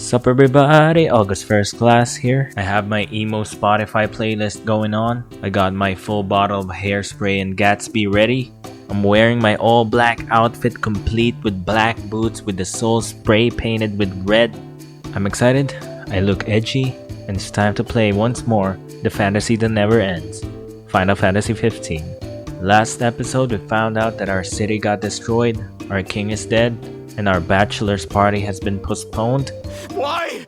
Sup everybody, August First Class here. I have my emo Spotify playlist going on. I got my full bottle of hairspray and Gatsby ready. I'm wearing my all black outfit complete with black boots with the sole spray painted with red. I'm excited, I look edgy, and it's time to play once more the fantasy that never ends, Final Fantasy 15. Last episode we found out that our city got destroyed, our king is dead, and our bachelor's party has been postponed. Why?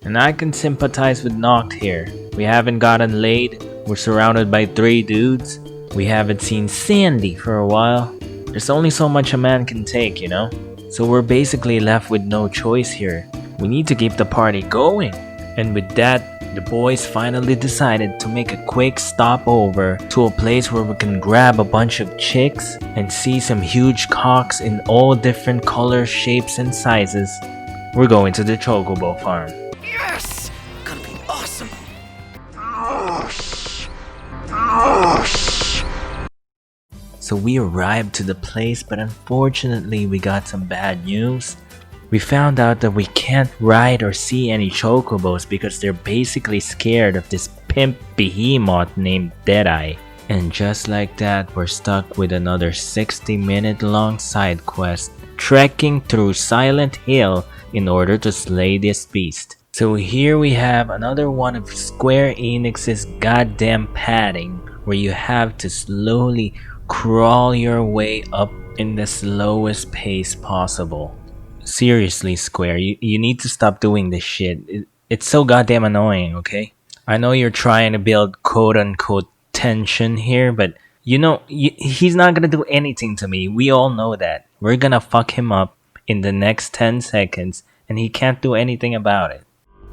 And I can sympathize with Noct here. We haven't gotten laid, we're surrounded by 3 dudes, we haven't seen Sandy for a while. There's only so much a man can take, you know? So we're basically left with no choice here. We need to keep the party going. And with that, the boys finally decided to make a quick stopover to a place where we can grab a bunch of chicks and see some huge cocks in all different colors, shapes, and sizes. We're going to the Chocobo farm. Yes! Gonna be awesome! So we arrived to the place, but unfortunately we got some bad news. We found out that we can't ride or see any chocobos because they're basically scared of this pimp behemoth named Deadeye. And just like that, we're stuck with another 60-minute long side quest, trekking through Silent Hill in order to slay this beast. So here we have another one of Square Enix's goddamn padding, where you have to slowly crawl your way up in the slowest pace possible. Seriously, Square, you need to stop doing this shit. It's so goddamn annoying, okay? I know you're trying to build quote-unquote tension here, but you know, he's not gonna do anything to me. We all know that. We're gonna fuck him up in the next 10 seconds, and he can't do anything about it.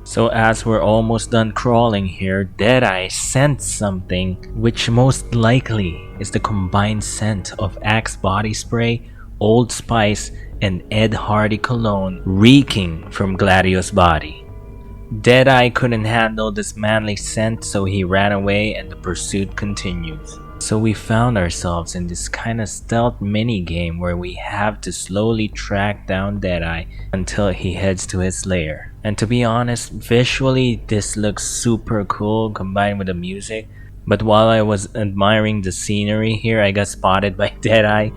So as we're almost done crawling here, Deadeye sensed something, which most likely is the combined scent of Axe body spray, Old Spice, and Ed Hardy cologne reeking from Gladio's body. Deadeye couldn't handle this manly scent, so he ran away and the pursuit continues. So we found ourselves in this kind of stealth mini game where we have to slowly track down Deadeye until he heads to his lair. And to be honest, visually this looks super cool combined with the music, but while I was admiring the scenery here, I got spotted by Deadeye.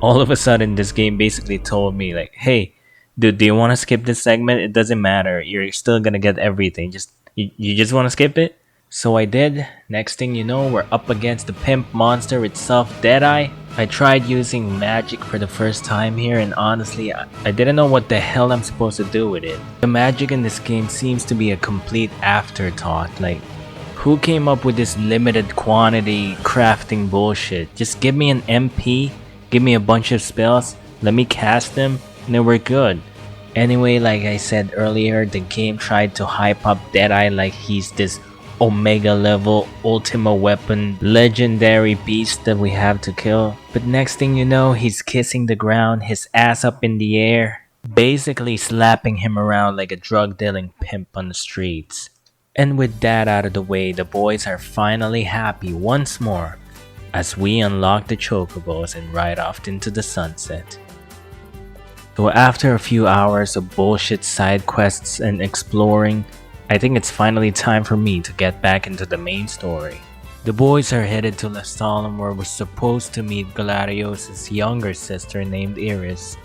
All of a sudden, this game basically told me like, hey, dude, do you want to skip this segment? It doesn't matter. You're still gonna get everything. You just want to skip it? So I did. Next thing you know, we're up against the pimp monster itself, Deadeye. I tried using magic for the first time here, and honestly, I didn't know what the hell I'm supposed to do with it. The magic in this game seems to be a complete afterthought. Like, who came up with this limited quantity crafting bullshit? Just give me an MP. Give me a bunch of spells, let me cast them, and then we're good. Anyway, like I said earlier, the game tried to hype up Deadeye like he's this Omega level Ultima weapon legendary beast that we have to kill. But next thing you know, he's kissing the ground, his ass up in the air, basically slapping him around like a drug dealing pimp on the streets. And with that out of the way, the boys are finally happy once more, as we unlock the chocobos and ride off into the sunset. So after a few hours of bullshit side quests and exploring, I think it's finally time for me to get back into the main story. The boys are headed to Lestalem, where we're supposed to meet Gladios' younger sister named Iris.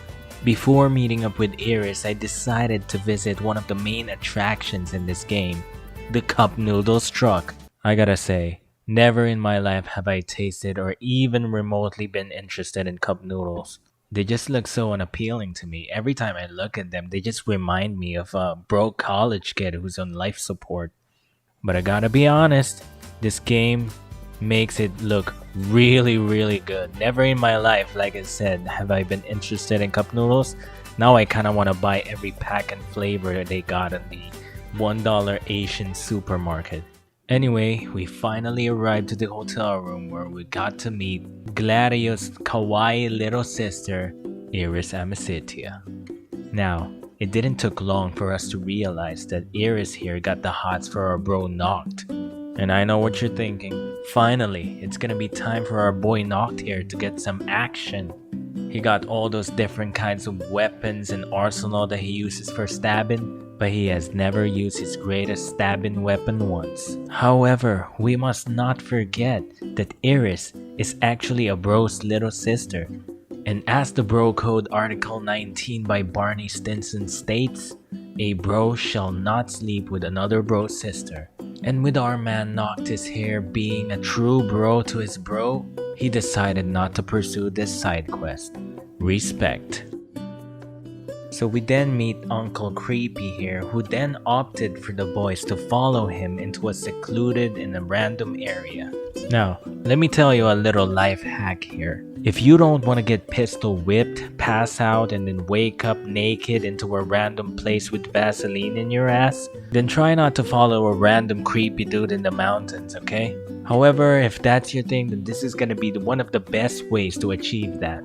Before meeting up with Iris, I decided to visit one of the main attractions in this game, the Cup Noodles truck. I gotta say, never in my life have I tasted or even remotely been interested in cup noodles. They just look so unappealing to me. Every time I look at them, they just remind me of a broke college kid who's on life support. But I gotta be honest, this game makes it look really good. Never in my life, like I said, have I been interested in cup noodles. Now I kinda wanna buy every pack and flavor they got in the $1 Asian supermarket. Anyway, we finally arrived to the hotel room where we got to meet Gladio's kawaii little sister, Iris Amicitia. Now, it didn't took long for us to realize that Iris here got the hots for our bro Noct. And I know what you're thinking. Finally, it's gonna be time for our boy Noct here to get some action. He got all those different kinds of weapons and arsenal that he uses for stabbing, but he has never used his greatest stabbing weapon once. However, we must not forget that Iris is actually a bro's little sister. And as the Bro Code Article 19 by Barney Stinson states, a bro shall not sleep with another bro's sister. And with our man Noctis here being a true bro to his bro, he decided not to pursue this side quest. Respect. So we then meet Uncle Creepy here, who then opted for the boys to follow him into a secluded and a random area. Now, let me tell you a little life hack here. If you don't want to get pistol whipped, pass out, and then wake up naked into a random place with Vaseline in your ass, then try not to follow a random creepy dude in the mountains, okay? However, if that's your thing, then this is gonna be one of the best ways to achieve that.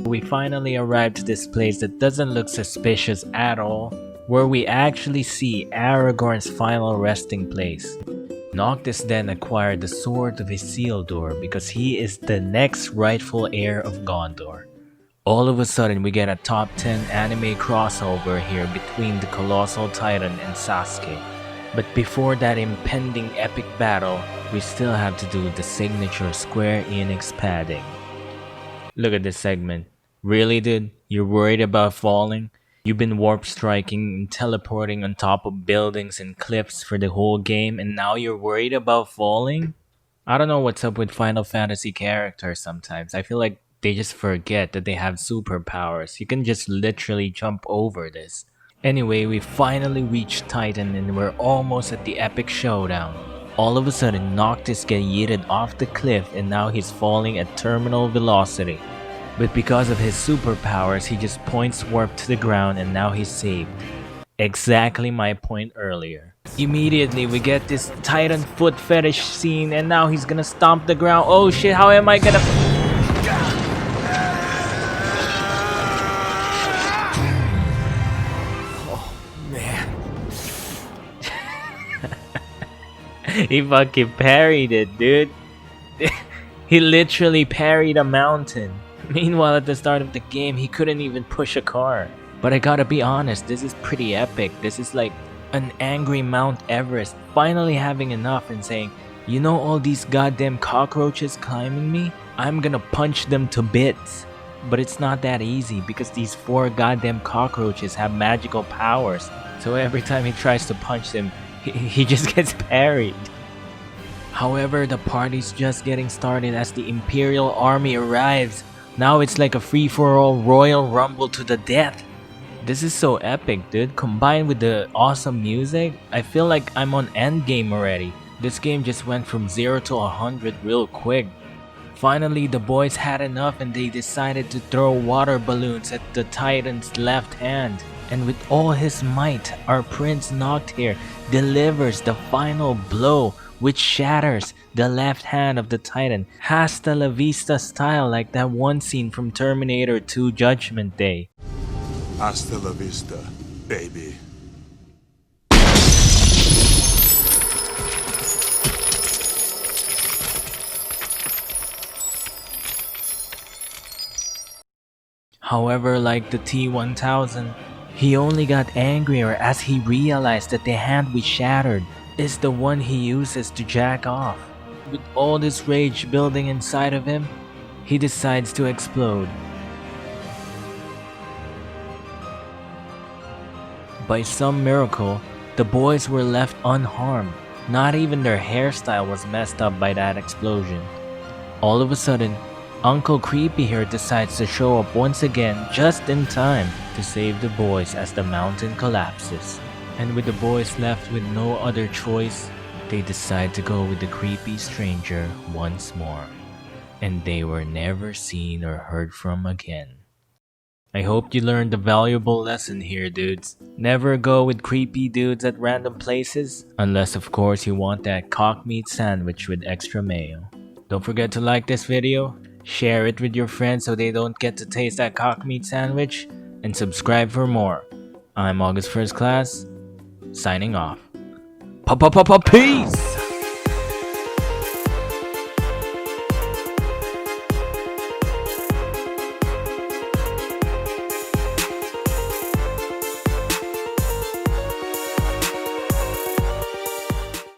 We finally arrived to this place that doesn't look suspicious at all, where we actually see Aragorn's final resting place. Noctis then acquired the sword of Isildur because he is the next rightful heir of Gondor. All of a sudden we get a top 10 anime crossover here between the Colossal Titan and Sasuke. But before that impending epic battle, we still have to do the signature Square Enix padding. Look at this segment. Really, dude? You're worried about falling? You've been warp striking and teleporting on top of buildings and cliffs for the whole game, and now you're worried about falling? I don't know what's up with Final Fantasy characters sometimes. I feel like they just forget that they have superpowers. You can just literally jump over this. Anyway, we finally reached Titan and we're almost at the epic showdown. All of a sudden, Noctis gets yeeted off the cliff and now he's falling at terminal velocity. But because of his superpowers, he just points warp to the ground and now he's saved. Exactly my point earlier. Immediately we get this Titan foot fetish scene and now he's gonna stomp the ground. Oh shit, how am I gonna... Oh, man. He fucking parried it, dude. He literally parried a mountain. Meanwhile, at the start of the game, he couldn't even push a car. But I gotta be honest, this is pretty epic. This is like an angry Mount Everest finally having enough and saying, you know all these goddamn cockroaches climbing me? I'm gonna punch them to bits. But it's not that easy because these 4 goddamn cockroaches have magical powers. So every time he tries to punch them, he just gets parried. However, the party's just getting started as the Imperial Army arrives. Now it's like a free-for-all Royal Rumble to the death. This is so epic, dude. Combined with the awesome music, I feel like I'm on endgame already. This game just went from 0 to 100 real quick. Finally, the boys had enough and they decided to throw water balloons at the Titan's left hand. And with all his might, our Prince Noctis delivers the final blow, which shatters the left hand of the Titan. Hasta la vista style, like that one scene from Terminator 2 Judgment Day. Hasta la vista, baby. However, like the T-1000, he only got angrier as he realized that the hand we shattered is the one he uses to jack off. With all this rage building inside of him, he decides to explode. By some miracle, the boys were left unharmed. Not even their hairstyle was messed up by that explosion. All of a sudden, Uncle Creepy here decides to show up once again just in time to save the boys as the mountain collapses. And with the boys left with no other choice, they decide to go with the creepy stranger once more. And they were never seen or heard from again. I hope you learned a valuable lesson here, dudes. Never go with creepy dudes at random places, unless of course you want that cock meat sandwich with extra mayo. Don't forget to like this video, share it with your friends so they don't get to taste that cock meat sandwich, and subscribe for more. I'm August First Class, signing off. Peace!